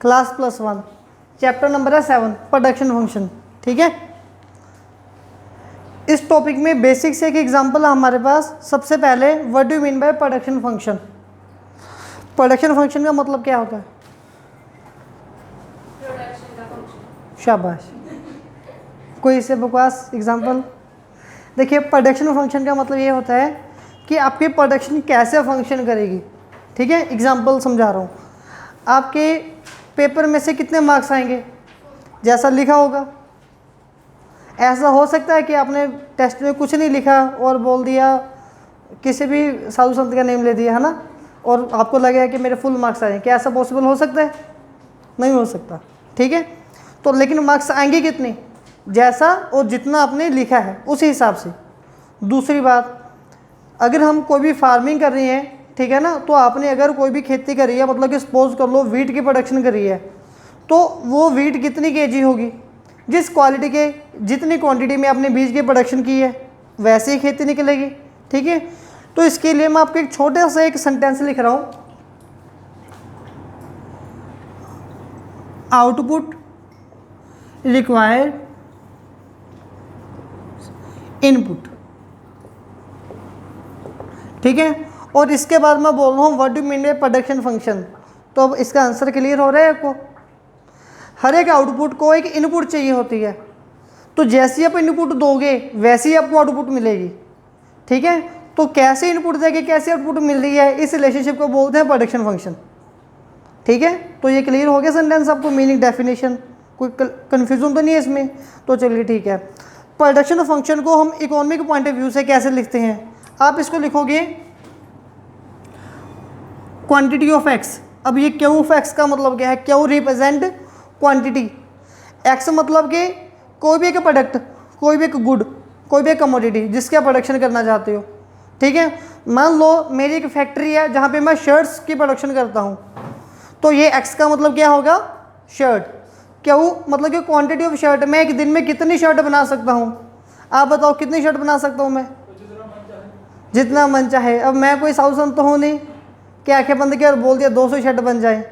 Class +1, chapter number है 7 production function. ठीक है, इस टॉपिक में बेसिक से एक एग्जांपल है हमारे पास। सबसे पहले what do you mean by production function. Production function का मतलब क्या होता है? शाबाश, कोई इससे बकवास एग्जांपल? देखिए, प्रोडक्शन फंक्शन का मतलब ये होता है कि आपकी प्रोडक्शन कैसे फंक्शन करेगी। ठीक है, एग्जांपल समझा रहा हूँ। आपके पेपर में से कितने मार्क्स आएंगे? जैसा लिखा होगा। ऐसा हो सकता है कि आपने टेस्ट में कुछ नहीं लिखा और बोल दिया, किसी भी साधु संत का नेम ले दिया, है ना, और आपको लगेगा कि मेरे फुल मार्क्स आए। क्या ऐसा पॉसिबल हो सकता है? नहीं हो सकता। ठीक है, तो लेकिन मार्क्स आएंगे कितने? जैसा और जितना आपने लिखा है उसी हिसाब से। दूसरी बात, अगर हम कोई भी फार्मिंग कर रही हैं, ठीक है ना, तो आपने अगर कोई भी खेती करी है, मतलब कि सपोज कर लो वीट की प्रोडक्शन करी है, तो वो वीट कितनी केजी होगी? जिस क्वालिटी के, जितनी क्वांटिटी में आपने बीज की प्रोडक्शन की है वैसे ही खेती निकलेगी। ठीक है, तो इसके लिए मैं आपको एक छोटा सा एक सेंटेंस लिख रहा हूँ। Output required input. ठीक है, और इसके बाद मैं बोल रहा हूँ what do mean by production function. तो अब इसका आंसर क्लियर हो रहा है आपको? हर एक आउटपुट को एक इनपुट चाहिए होती है, तो जैसी आप इनपुट दोगे वैसी ही आपको आउटपुट मिलेगी। ठीक है, तो कैसे इनपुट देंगे, कैसे आउटपुट मिल रही है, इस रिलेशनशिप को बोलते हैं प्रोडक्शन फंक्शन। ठीक है, तो ये क्लियर हो गया सेंटेंस आपको, मीनिंग, डेफिनेशन, कोई कन्फ्यूजन तो नहीं है इसमें? तो चलिए ठीक है। प्रोडक्शन फंक्शन को हम इकोनॉमिक पॉइंट ऑफ व्यू से कैसे लिखते हैं? आप इसको लिखोगे क्वांटिटी ऑफ एक्स। अब ये क्यू ऑफ एक्स का मतलब क्या है? क्यू रिप्रेजेंट क्वांटिटी, एक्स मतलब कि कोई भी एक प्रोडक्ट, कोई भी एक गुड, कोई भी एक कमोडिटी जिसका प्रोडक्शन करना चाहते हो। ठीक है, मान लो मेरी एक फैक्ट्री है जहाँ पे मैं शर्ट्स की प्रोडक्शन करता हूँ, तो ये एक्स का मतलब क्या होगा? शर्ट। क्यू मतलब कि क्वांटिटी ऑफ शर्ट, मैं एक दिन में कितनी शर्ट बना सकता हूँ? आप बताओ कितनी शर्ट बना सकता हूँ मैं? जितना मन चाहे। अब मैं कोई साधु संत तो हूँ नहीं कि आंखें बंद की और बोल दिया 200 शर्ट बन जाए।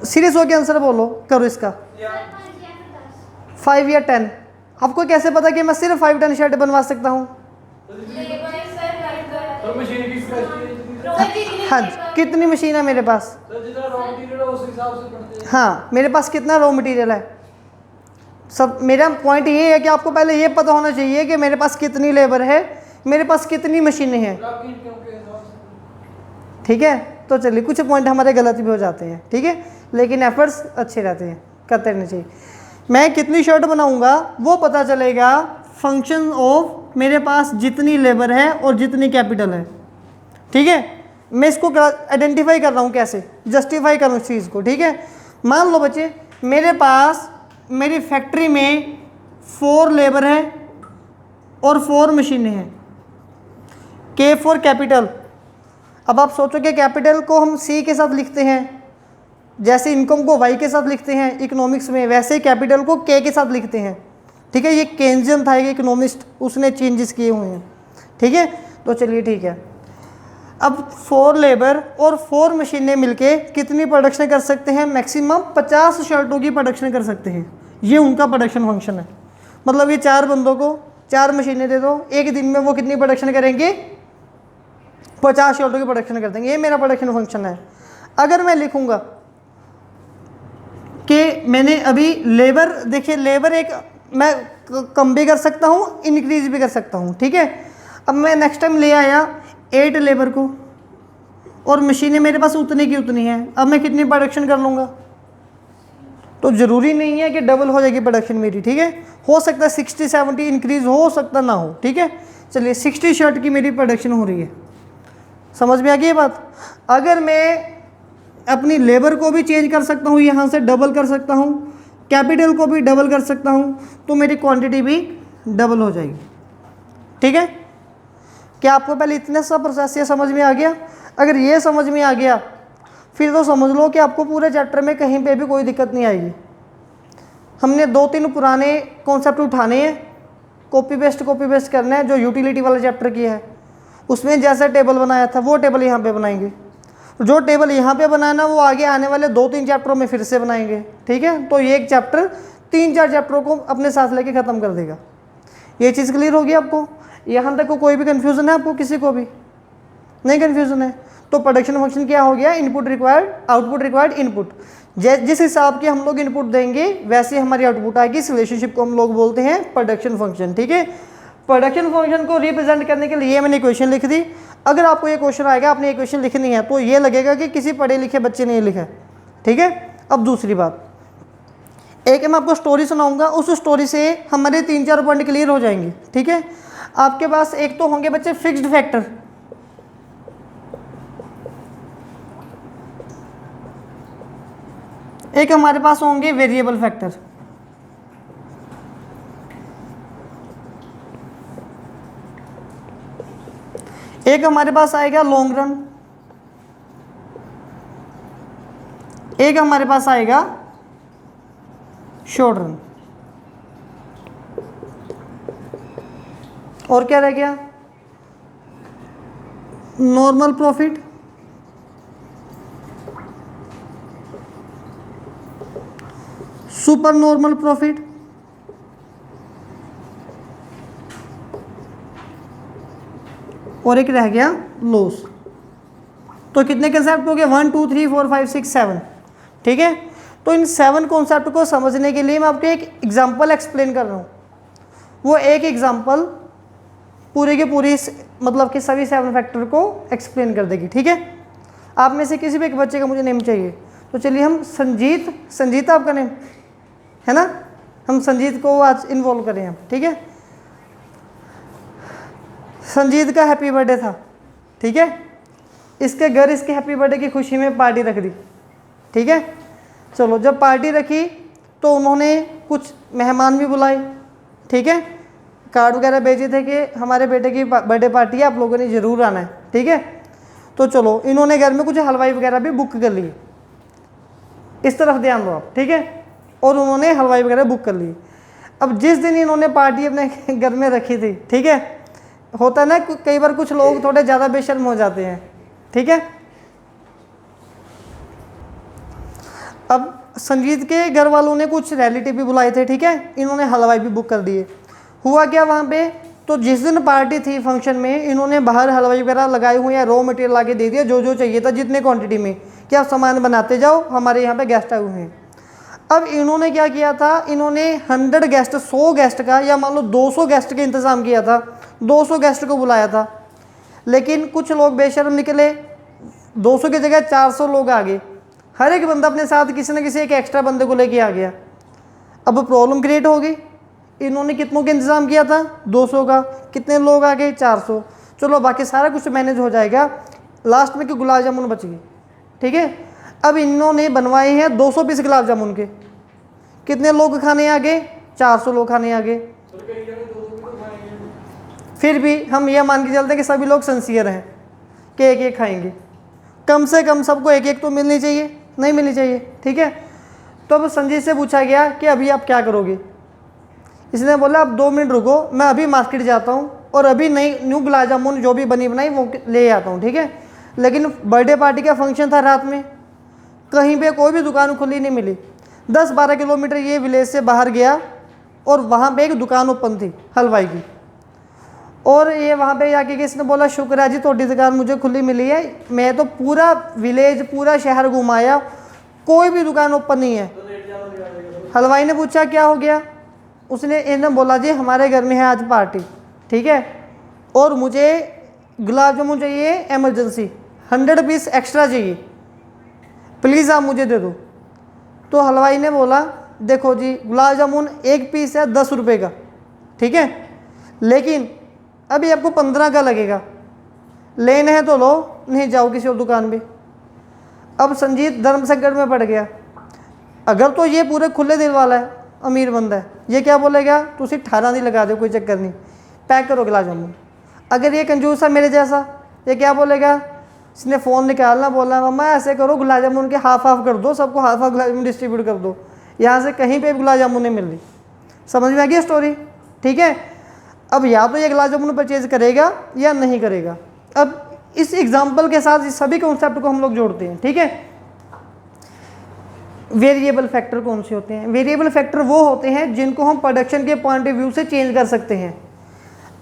सीरियस होकर आंसर बोलो, करो इसका। 5 या 10? आपको कैसे पता कि मैं सिर्फ 5-10 शर्ट बनवा सकता हूँ? हाँ, कितनी मशीन है मेरे पास? हाँ, मेरे पास कितना रॉ मटेरियल है? सब। मेरा पॉइंट ये है कि आपको पहले ये पता होना चाहिए कि मेरे पास कितनी लेबर है, मेरे पास कितनी मशीनें हैं। ठीक है, तो चलिए कुछ पॉइंट हमारे गलत भी हो जाते हैं, ठीक है, लेकिन एफर्ट्स अच्छे रहते हैं, करते रहने चाहिए। मैं कितनी शर्ट बनाऊंगा वो पता चलेगा फंक्शन ऑफ मेरे पास जितनी लेबर है और जितनी कैपिटल है। ठीक है, मैं इसको आइडेंटिफाई कर रहा हूँ, कैसे जस्टिफाई करूँ इस चीज़ को। ठीक है, मान लो बच्चे, मेरे पास मेरी फैक्ट्री में 4 लेबर है और 4 मशीनें हैं। के फॉर कैपिटल। अब आप सोचो कि कैपिटल को हम सी के साथ लिखते हैं, जैसे इनकम को वाई के साथ लिखते हैं इकोनॉमिक्स में, वैसे ही कैपिटल को के के साथ लिखते हैं। ठीक है, ये केन्जियन था एक इकोनॉमिस्ट, उसने चेंजेस किए हुए हैं। ठीक है, तो चलिए ठीक है। अब 4 लेबर और 4 मशीनें मिलके कितनी प्रोडक्शन कर सकते हैं? मैक्सिमम 50 शर्टों की प्रोडक्शन कर सकते हैं। ये उनका प्रोडक्शन फंक्शन है। मतलब ये 4 बंदों को 4 मशीनें दे दो, एक दिन में वो कितनी प्रोडक्शन करेंगे? 50 शर्टों की प्रोडक्शन कर देंगे। ये मेरा प्रोडक्शन फंक्शन है। अगर मैं लिखूंगा कि मैंने अभी लेबर, देखिए लेबर एक मैं कम भी कर सकता हूँ, इंक्रीज भी कर सकता हूँ। ठीक है, अब मैं नेक्स्ट टाइम ले आया 8 लेबर को और मशीनें मेरे पास उतनी की उतनी हैं, अब मैं कितनी प्रोडक्शन कर लूँगा? तो ज़रूरी नहीं है कि डबल हो जाएगी प्रोडक्शन मेरी। ठीक है, हो सकता है 60-70 इंक्रीज हो सकता ना हो। ठीक है, चलिए 60 शर्ट की मेरी प्रोडक्शन हो रही है। समझ में आ गई ये बात? अगर मैं अपनी लेबर को भी चेंज कर सकता हूँ, यहाँ से डबल कर सकता हूँ, कैपिटल को भी डबल कर सकता हूँ, तो मेरी क्वांटिटी भी डबल हो जाएगी। ठीक है, क्या आपको पहले इतने सा प्रोसेस ये समझ में आ गया? अगर ये समझ में आ गया फिर तो समझ लो कि आपको पूरे चैप्टर में कहीं पे भी कोई दिक्कत नहीं आएगी। हमने 2-3 पुराने कॉन्सेप्ट उठाने हैं, कॉपी पेस्ट करना है। जो यूटिलिटी वाला चैप्टर किया है उसमें जैसा टेबल बनाया था वो टेबल यहाँ पे बनाएंगे, जो टेबल यहाँ पे बनाना वो आगे आने वाले 2-3 चैप्टरों में फिर से बनाएंगे, ठीक है। तो ये एक चैप्टर 3-4 चैप्टरों को अपने साथ लेके ख़त्म कर देगा। ये चीज़ क्लियर होगी आपको? यहाँ तक को कोई भी कन्फ्यूज़न है आपको? किसी को भी नहीं कन्फ्यूज़न है? तो प्रोडक्शन फंक्शन क्या हो गया? Input required, output required, input. जिस हिसाब के हम लोग इनपुट देंगे वैसे हमारी आउटपुट आएगी। इस रिलेशनशिप को हम लोग बोलते हैं प्रोडक्शन फंक्शन, ठीक है। प्रोडक्शन फंक्शन को रिप्रेजेंट करने के लिए मैंने इक्वेशन लिख दी। अगर आपको ये क्वेश्चन आएगा, आपने इक्वेशन लिखनी है, तो ये लगेगा कि किसी पढ़े लिखे बच्चे ने लिखा है, ठीक है। अब दूसरी बात, एक मैं आपको स्टोरी सुनाऊंगा, उस स्टोरी से हमारे 3-4 पॉइंट क्लियर हो जाएंगे, ठीक है। आपके पास एक तो होंगे बच्चे फिक्स्ड फैक्टर, एक हमारे पास होंगे वेरिएबल फैक्टर, एक हमारे पास आएगा लॉन्ग रन, एक हमारे पास आएगा शॉर्ट रन। और क्या रह गया? Normal profit, super normal profit, और एक रह गया लॉस। तो कितने कंसेप्ट हो गए? 1 2 3 4 5 6 7, ठीक है। तो इन 7 कॉन्सेप्ट को समझने के लिए मैं आपको एक एग्जांपल एक्सप्लेन कर रहा हूँ। वो एक एग्जांपल पूरे के पूरी मतलब कि सभी 7 फैक्टर को एक्सप्लेन कर देगी, ठीक है। आप में से किसी भी एक बच्चे का मुझे नेम चाहिए, तो चलिए हम संजीत आपका नेम है ना, हम संजीत को आज इन्वॉल्व करें हम, ठीक है। संजीत का हैप्पी बर्थडे था, ठीक है। इसके घर इसके हैप्पी बर्थडे की खुशी में पार्टी रख दी, ठीक है। चलो, जब पार्टी रखी तो उन्होंने कुछ मेहमान भी बुलाए, ठीक है। कार्ड वगैरह भेजे थे कि हमारे बेटे की बर्थडे पार्टी है, आप लोगों ने ज़रूर आना है, ठीक है। तो चलो, इन्होंने घर में कुछ हलवाई वगैरह भी बुक कर लिए। इस तरफ ध्यान दो आप, ठीक है। और उन्होंने हलवाई वगैरह बुक कर लिए। अब जिस दिन इन्होंने पार्टी अपने घर में रखी थी, ठीक है, होता है ना कई बार कुछ लोग थोड़े ज़्यादा बेशर्म हो जाते हैं, ठीक है। अब संजीत के घर वालों ने कुछ रिलेटिव भी बुलाए थे, ठीक है। इन्होंने हलवाई भी बुक कर दिए। हुआ क्या वहाँ पे, तो जिस दिन पार्टी थी फंक्शन में, इन्होंने बाहर हलवाई वगैरह लगाए हुए हैं, रॉ मटेरियल ला के दे दिया जो जो चाहिए था, जितने क्वांटिटी में, कि आप सामान बनाते जाओ, हमारे यहाँ पे गेस्ट आए हुए हैं। अब इन्होंने क्या किया था, इन्होंने 100 गेस्ट, 100 गेस्ट का या मान लो 200 गेस्ट का इंतज़ाम किया था, 200 गेस्ट को बुलाया था। लेकिन कुछ लोग बेशर्म निकले, 200 की जगह 400 लोग आ गए। हर एक बंदा अपने साथ किसी न किसी एक एक्स्ट्रा बंदे को लेके आ गया। अब प्रॉब्लम क्रिएट हो गई। इन्होंने कितनों का इंतज़ाम किया था? 200 का। कितने लोग आ गए? 400। चलो बाकी सारा कुछ मैनेज हो जाएगा, लास्ट में कि गुलाब जामुन बच गई, ठीक है। अब इन्होंने बनवाए हैं 200 पीस गुलाब जामुन के। कितने लोग खाने आ गए? 400 लोग खाने आ गए। फिर भी हम ये मान के चलते हैं कि सभी लोग सिंसियर हैं कि एक एक खाएंगे। कम से कम सबको एक एक तो मिलनी चाहिए, नहीं मिलनी चाहिए, ठीक है। तो अब संजीत से पूछा गया कि अभी आप क्या करोगे। इसने बोला आप 2 मिनट रुको, मैं अभी मार्केट जाता हूँ और अभी नई न्यू गुलाब जामुन जो भी बनी बनाई वो ले आता हूँ, ठीक है। लेकिन बर्थडे पार्टी का फंक्शन था रात में, कहीं पे कोई भी दुकान खुली नहीं मिली। 10-12 किलोमीटर ये विलेज से बाहर गया और वहाँ पे एक दुकान ओपन थी हलवाई की। और ये वहाँ पे जाके किसने बोला शुक्र है जी थोड़ी दुकान मुझे खुली मिली है। मैं तो पूरा विलेज पूरा शहर घुमाया, कोई भी दुकान ओपन नहीं है। हलवाई ने पूछा क्या हो गया, उसने इन्हें बोला जी हमारे घर में है आज पार्टी, ठीक है, और मुझे गुलाब जामुन चाहिए एमरजेंसी, 100 पीस एक्स्ट्रा चाहिए, प्लीज़ आप मुझे दे दो। तो हलवाई ने बोला देखो जी गुलाब जामुन एक पीस है 10 रुपये का, ठीक है, लेकिन अभी आपको 15 का लगेगा, लेने हैं तो लो, नहीं जाओ किसी और दुकान पे। अब संजीत धर्म संकट में पड़ गया। अगर तो ये पूरे खुले दिल वाला है, अमीर बंदा है, ये क्या बोलेगा तुसी 18 नहीं लगा दो, कोई चक्कर नहीं, पैक करो गुलाब जामुन। अगर ये कंजूस है मेरे जैसा, ये क्या बोलेगा, इसने फ़ोन निकालना, बोला मम्मा ऐसे करो गुलाब जामुन के हाफ हाफ कर दो, सबको half half gulab jamun distribute कर दो, यहाँ से कहीं पे भी गुलाब जामुन नहीं मिल रही। समझ में आ गई स्टोरी, ठीक है। अब या तो ये गुलाब जामुन परचेज करेगा या नहीं करेगा। अब इस एग्जाम्पल के साथ इस सभी कॉन्सेप्ट को हम लोग जोड़ते हैं, ठीक है। वेरिएबल फैक्टर कौन से होते हैं? वेरिएबल फैक्टर वो होते हैं जिनको हम प्रोडक्शन के पॉइंट ऑफ व्यू से चेंज कर सकते हैं।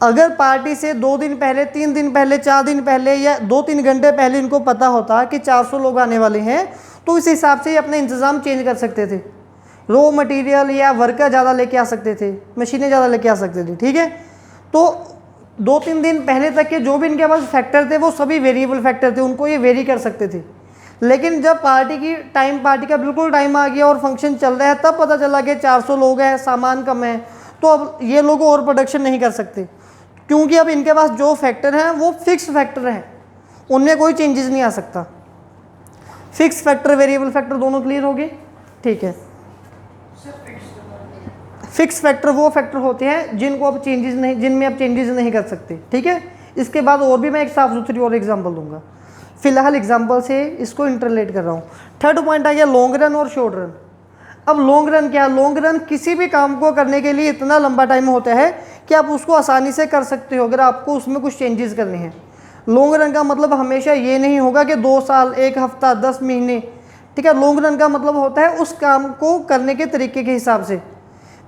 अगर पार्टी से 2 दिन पहले, 3 दिन पहले, 4 दिन पहले या 2-3 घंटे पहले इनको पता होता कि 400 लोग आने वाले हैं, तो इस हिसाब से अपने इंतज़ाम चेंज कर सकते थे। रॉ मटेरियल या वर्कर ज़्यादा लेके आ सकते थे, मशीनें ज़्यादा लेके आ सकते थे, ठीक है। तो 2-3 दिन पहले तक के जो भी इनके पास फैक्टर थे वो सभी वेरिएबल फैक्टर थे, उनको ये वेरी कर सकते थे। लेकिन जब पार्टी का बिल्कुल टाइम आ गया और फंक्शन चल रहा है, तब पता चला कि 400 लोग हैं, सामान कम है, तो अब ये लोग और प्रोडक्शन नहीं कर सकते, क्योंकि अब इनके पास जो फैक्टर हैं वो फिक्स फैक्टर हैं, उनमें कोई चेंजेस नहीं आ सकता। फिक्स फैक्टर, वेरिएबल फैक्टर दोनों क्लियर हो गए, ठीक है। फिक्स फैक्टर वो फैक्टर होते हैं जिनको आप चेंजेस नहीं, जिनमें आप चेंजेस नहीं कर सकते, ठीक है। इसके बाद और भी मैं एक साफ सुथरी और एग्जांपल दूंगा, फिलहाल एग्जांपल से इसको इंटरलेट कर रहा हूँ। थर्ड पॉइंट आ गया लॉन्ग रन और शॉर्ट रन। अब लॉन्ग रन क्या? लॉन्ग रन किसी भी काम को करने के लिए इतना लंबा टाइम होता है कि आप उसको आसानी से कर सकते हो अगर आपको उसमें कुछ चेंजेस करने हैं। लॉन्ग रन का मतलब हमेशा ये नहीं होगा कि 2 साल, 1 हफ्ता, 10 महीने, ठीक है। लॉन्ग रन का मतलब होता है उस काम को करने के तरीके के हिसाब से।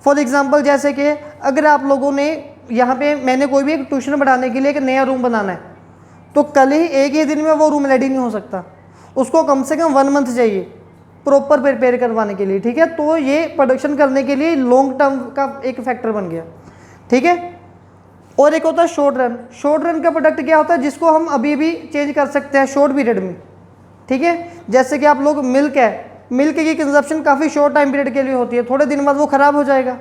फॉर एग्जांपल जैसे कि अगर आप लोगों ने यहाँ पे, मैंने कोई भी एक ट्यूशन बढ़ाने के लिए एक नया रूम बनाना है, तो कल ही एक ही दिन में वो रूम रेडी नहीं हो सकता, उसको कम से कम 1 मंथ चाहिए प्रॉपर प्रिपेयर करवाने के लिए, ठीक है। तो ये प्रोडक्शन करने के लिए लॉन्ग टर्म का एक फैक्टर बन गया, ठीक है। और एक होता है शॉर्ट रन। शॉर्ट रन का प्रोडक्ट क्या होता है? जिसको हम अभी भी चेंज कर सकते हैं शॉर्ट पीरियड में, ठीक है। जैसे कि आप लोग मिल्क है, मिल्क की कंजप्शन काफ़ी शॉर्ट टाइम पीरियड के लिए होती है, थोड़े दिन बाद वो ख़राब हो जाएगा,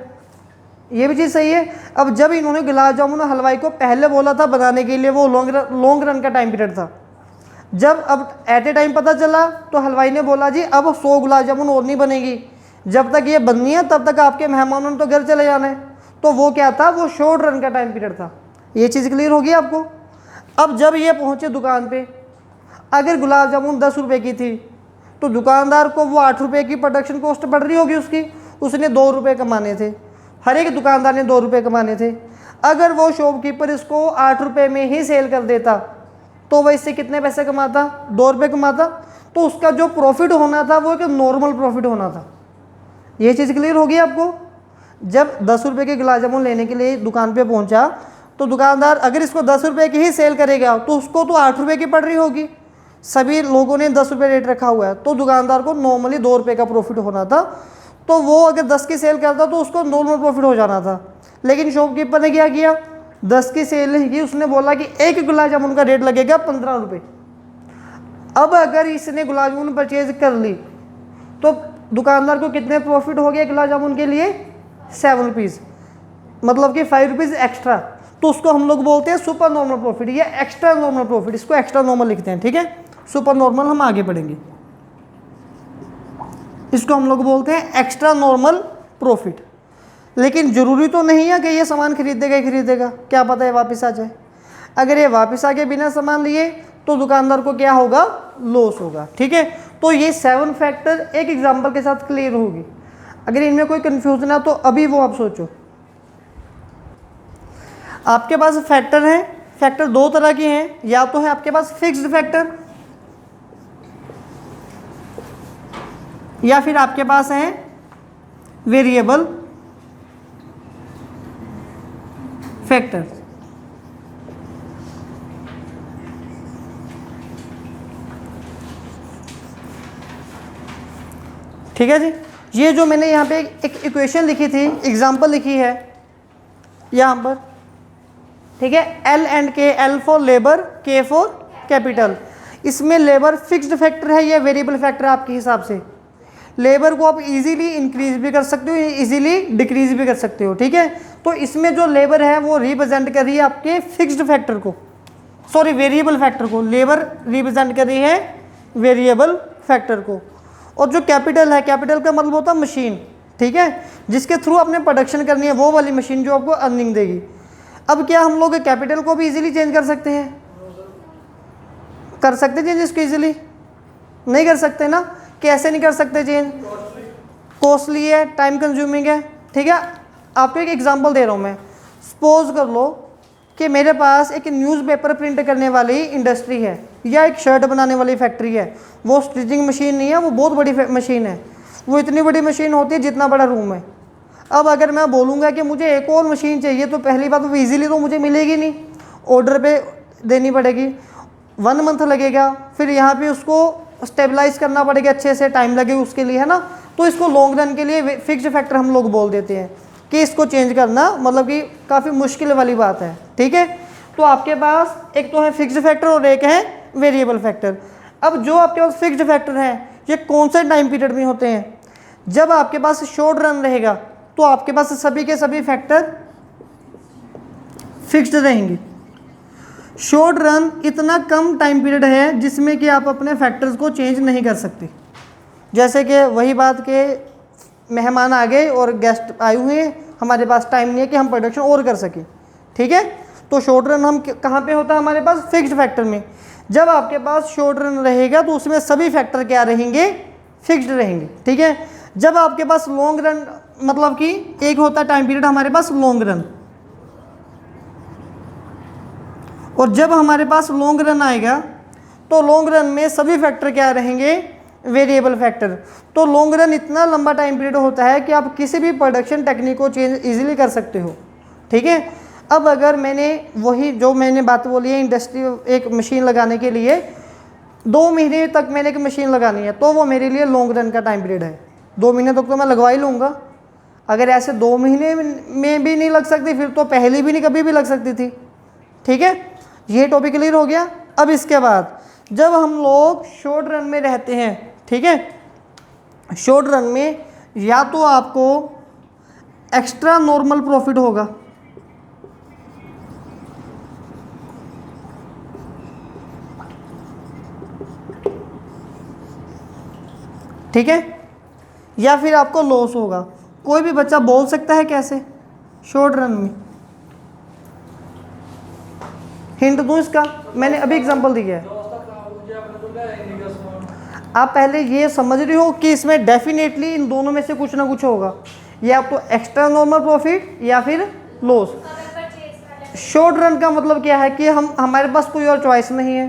ये भी चीज़ सही है। अब जब इन्होंने गुलाब जामुन और हलवाई को पहले बोला था बनाने के लिए, वो लॉन्ग रन का टाइम पीरियड था। जब अब एट ए टाइम पता चला तो हलवाई ने बोला जी अब 100 गुलाब जामुन और नहीं बनेगी, जब तक ये बननी है तब तक आपके मेहमानों ने तो घर चले जाना है। तो वो क्या था? वो शॉर्ट रन का टाइम पीरियड था। ये चीज़ क्लियर होगी आपको? अब जब ये पहुँचे दुकान पे, अगर गुलाब जामुन 10 रुपये की थी तो दुकानदार को वो 8 रुपये की प्रोडक्शन कॉस्ट पड़ रही होगी उसकी, उसने 2 रुपये कमाने थे, हर एक दुकानदार ने 2 रुपये कमाने थे। अगर वो शॉपकीपर इसको 8 रुपये में ही सेल कर देता तो वह इससे कितने पैसे कमाता? 2 रुपये कमाता। तो उसका जो प्रॉफिट होना था वो एक नॉर्मल प्रॉफिट होना था। ये चीज़ क्लियर होगी आपको? जब 10 रुपये के गुलाब जामुन लेने के लिए दुकान पे पहुंचा तो दुकानदार अगर इसको 10 रुपये की ही सेल करेगा तो उसको तो 8 रुपये की पड़ रही होगी, सभी लोगों ने 10 रुपये रेट रखा हुआ है, तो दुकानदार को नॉर्मली 2 रुपये का प्रॉफिट होना था। तो वो अगर 10 की सेल करता तो उसको नॉर्मल प्रॉफिट हो जाना था। लेकिन शॉपकीपर ने क्या किया? 10 की सेल नहीं की, उसने बोला कि एक गुलाब जामुन का रेट लगेगा 15 रुपये। अब अगर इसने गुलाब जामुन परचेज कर ली तो दुकानदार को कितने प्रॉफिट हो गया गुलाब जामुन के लिए? 7 रुपीज़, मतलब कि 5 रुपीज़ एक्स्ट्रा। तो उसको हम लोग बोलते हैं सुपर नॉर्मल प्रॉफिट या एक्स्ट्रा नॉर्मल प्रॉफिट, इसको एक्स्ट्रा नॉर्मल लिखते हैं, ठीक है। सुपर नॉर्मल हम आगे पढ़ेंगे, इसको हम लोग बोलते हैं एक्स्ट्रा नॉर्मल प्रॉफिट। लेकिन ज़रूरी तो नहीं है कि ये सामान खरीदेगा ही खरीदेगा, क्या पता है वापस आ जाए। अगर ये वापस आके बिना सामान लिए तो दुकानदार को क्या होगा? लॉस होगा, ठीक है। तो ये 7 फैक्टर एक एग्जांपल के साथ क्लियर होगी। अगर इनमें कोई कन्फ्यूजन है तो अभी वो आप सोचो। आपके पास फैक्टर हैं, फैक्टर 2 तरह के हैं, या तो है आपके पास फिक्स्ड फैक्टर या फिर आपके पास है वेरिएबल फैक्टर। ठीक है जी। ये जो मैंने यहाँ पे एक इक्वेशन लिखी थी, एग्जांपल लिखी है यहाँ पर, ठीक है। L and K, L for labour, K for capital. इसमें लेबर फिक्स्ड फैक्टर है या वेरिएबल फैक्टर आपके हिसाब से? लेबर को आप इजीली इंक्रीज भी कर सकते हो, इजीली डिक्रीज भी कर सकते हो, ठीक है। तो इसमें जो लेबर है वो रिप्रेजेंट कर रही है आपके फिक्स्ड फैक्टर को, सॉरी वेरिएबल फैक्टर को। लेबर रिप्रेजेंट कर रही है वेरिएबल फैक्टर को। और जो कैपिटल है, कैपिटल का मतलब होता है मशीन, ठीक है, जिसके थ्रू आपने प्रोडक्शन करनी है, वो वाली मशीन जो आपको अर्निंग देगी। अब क्या हम लोग कैपिटल को भी इजीली चेंज कर सकते हैं? कर सकते चेंज इसको इजीली? नहीं कर सकते ना। कैसे नहीं कर सकते चेंज? कॉस्टली है, टाइम कंज्यूमिंग है, ठीक है। आपको एक एग्जांपल दे रहा हूँ मैं। सपोज कर लो कि मेरे पास एक न्यूज़पेपर प्रिंट करने वाली इंडस्ट्री है या एक शर्ट बनाने वाली फैक्ट्री है, वो स्टिचिंग मशीन नहीं है, वो बहुत बड़ी मशीन है, वो इतनी बड़ी मशीन होती है जितना बड़ा रूम है। अब अगर मैं बोलूँगा कि मुझे एक और मशीन चाहिए तो पहली बात वो ईज़िली तो मुझे मिलेगी नहीं, ऑर्डर पे देनी पड़ेगी, 1 मंथ लगेगा, फिर यहाँ पे उसको स्टेबलाइज करना पड़ेगा, अच्छे से टाइम लगेगा उसके लिए, है ना। तो इसको लॉन्ग रन के लिए फिक्स्ड फैक्टर हम लोग बोल देते हैं कि इसको चेंज करना मतलब कि काफ़ी मुश्किल वाली बात है, ठीक है। तो आपके पास एक तो है फिक्स्ड फैक्टर और एक है वेरिएबल फैक्टर। अब जो आपके पास फिक्स्ड फैक्टर है ये कौन से टाइम पीरियड में होते हैं? जब आपके पास शॉर्ट रन रहेगा तो आपके पास सभी के सभी फैक्टर फिक्स्ड रहेंगे। शॉर्ट रन इतना कम टाइम पीरियड है जिसमें कि आप अपने फैक्टर्स को चेंज नहीं कर सकते। जैसे कि वही बात के मेहमान आ गए और गेस्ट आए हुए हैं, हमारे पास टाइम नहीं है कि हम प्रोडक्शन और कर सकें, ठीक है। तो शॉर्ट रन हम कहाँ पे होता है? हमारे पास फिक्स्ड फैक्टर में। जब आपके पास शॉर्ट रन रहेगा तो उसमें सभी फैक्टर क्या रहेंगे? फिक्स्ड रहेंगे, ठीक है। जब आपके पास लॉन्ग रन मतलब कि एक होता है टाइम पीरियड हमारे पास लॉन्ग रन, और जब हमारे पास लॉन्ग रन आएगा तो लॉन्ग रन में सभी फैक्टर क्या रहेंगे? Variable factor. तो लॉन्ग रन इतना लंबा टाइम पीरियड होता है कि आप किसी भी प्रोडक्शन टेक्निक को चेंज इजीली कर सकते हो, ठीक है। अब अगर मैंने वही जो मैंने बात बोली है इंडस्ट्री एक मशीन लगाने के लिए 2 महीने तक मैंने एक मशीन लगानी है तो वो मेरे लिए लॉन्ग रन का टाइम पीरियड है। 2 महीने तक तो मैं लगवा ही लूँगा। अगर ऐसे 2 महीने में भी नहीं लग सकती फिर तो पहले भी नहीं कभी भी लग सकती थी, ठीक है। ये टॉपिक क्लियर हो गया। अब इसके बाद जब हम लोग शॉर्ट रन में रहते हैं, ठीक है, शॉर्ट रन में या तो आपको एक्स्ट्रा नॉर्मल प्रॉफिट होगा, ठीक है, या फिर आपको लॉस होगा। कोई भी बच्चा बोल सकता है कैसे? शॉर्ट रन में हिंट दूं इसका? मैंने अभी एग्जांपल दिया है। आप पहले ये समझ रहे हो कि इसमें डेफिनेटली इन दोनों में से कुछ ना कुछ होगा, या तो एक्स्ट्रा नॉर्मल प्रॉफिट या फिर लॉस। शॉर्ट रन का मतलब क्या है कि हमारे पास कोई और चॉइस नहीं है।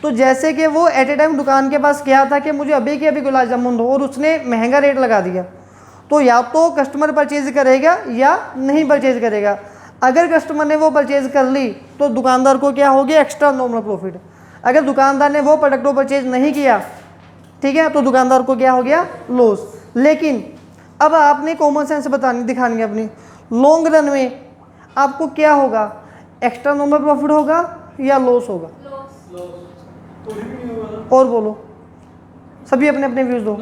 तो जैसे कि वो एट ए टाइम दुकान के पास क्या था कि मुझे अभी के अभी गुलाब जामुन दो और उसने महंगा रेट लगा दिया, तो या तो कस्टमर परचेज करेगा या नहीं परचेज करेगा। अगर कस्टमर ने वो परचेज कर ली तो दुकानदार को क्या हो गया? Extra normal profit. अगर दुकानदार ने वो प्रोडक्ट को परचेज नहीं किया, ठीक है, तो दुकानदार को क्या हो गया? लॉस। लेकिन अब आपने कॉमन सेंस दिखानी है अपनी। लॉन्ग रन में आपको क्या होगा? एक्स्ट्रा नॉर्मल प्रॉफिट होगा या लॉस होगा? और बोलो, सभी अपने अपने व्यूज दो।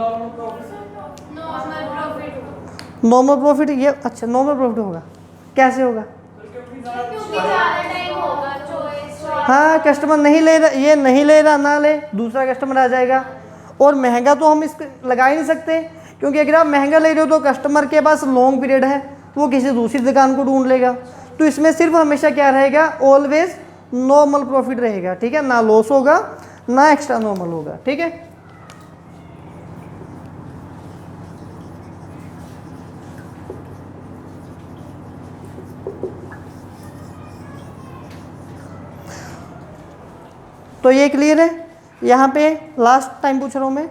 Normal profit. ये अच्छा नॉर्मल प्रॉफिट होगा, कैसे होगा? हाँ, कस्टमर नहीं ले रहा, ये नहीं ले रहा ना ले, दूसरा कस्टमर आ जाएगा। और महंगा तो हम इसको लगा ही नहीं सकते, क्योंकि अगर आप महंगा ले रहे हो तो कस्टमर के पास लॉन्ग पीरियड है, वो किसी दूसरी दुकान को ढूंढ लेगा। तो इसमें सिर्फ हमेशा क्या रहेगा? ऑलवेज नॉर्मल प्रॉफिट रहेगा, ठीक है, ना लॉस होगा ना एक्स्ट्रा नॉर्मल होगा, ठीक है। तो ये क्लियर है। यहाँ पे लास्ट टाइम पूछ रहा हूँ मैं,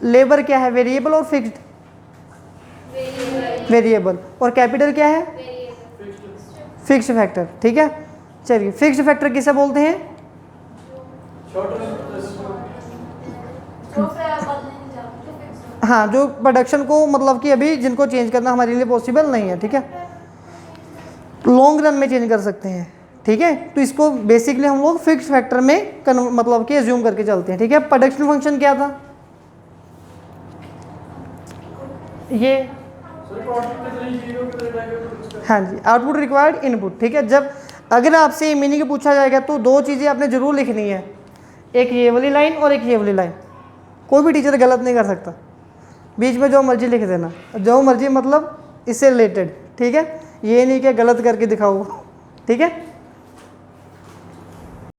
लेबर क्या है? वेरिएबल और फिक्स्ड? वेरिएबल। और कैपिटल क्या है? फिक्स्ड फैक्टर, ठीक है। चलिए, फिक्स्ड फैक्टर किसे बोलते हैं? हाँ, जो प्रोडक्शन को मतलब कि अभी जिनको चेंज करना हमारे लिए पॉसिबल नहीं है, ठीक है, लॉन्ग रन में चेंज कर सकते हैं, ठीक है। तो इसको बेसिकली हम लोग फिक्स फैक्टर में मतलब कि एज्यूम करके चलते हैं, ठीक है। प्रोडक्शन फंक्शन क्या था? ये हाँ जी, आउटपुट रिक्वायर्ड इनपुट, ठीक है। जब अगर आपसे मीनिंग पूछा जाएगा तो 2 चीज़ें आपने ज़रूर लिखनी है, एक ये वाली लाइन और एक ये वाली लाइन। कोई भी टीचर गलत नहीं कर सकता, बीच में जो मर्जी लिख देना, जो मर्जी मतलब इससे रिलेटेड, ठीक है। ये नहीं कि गलत करके दिखाओ, ठीक है।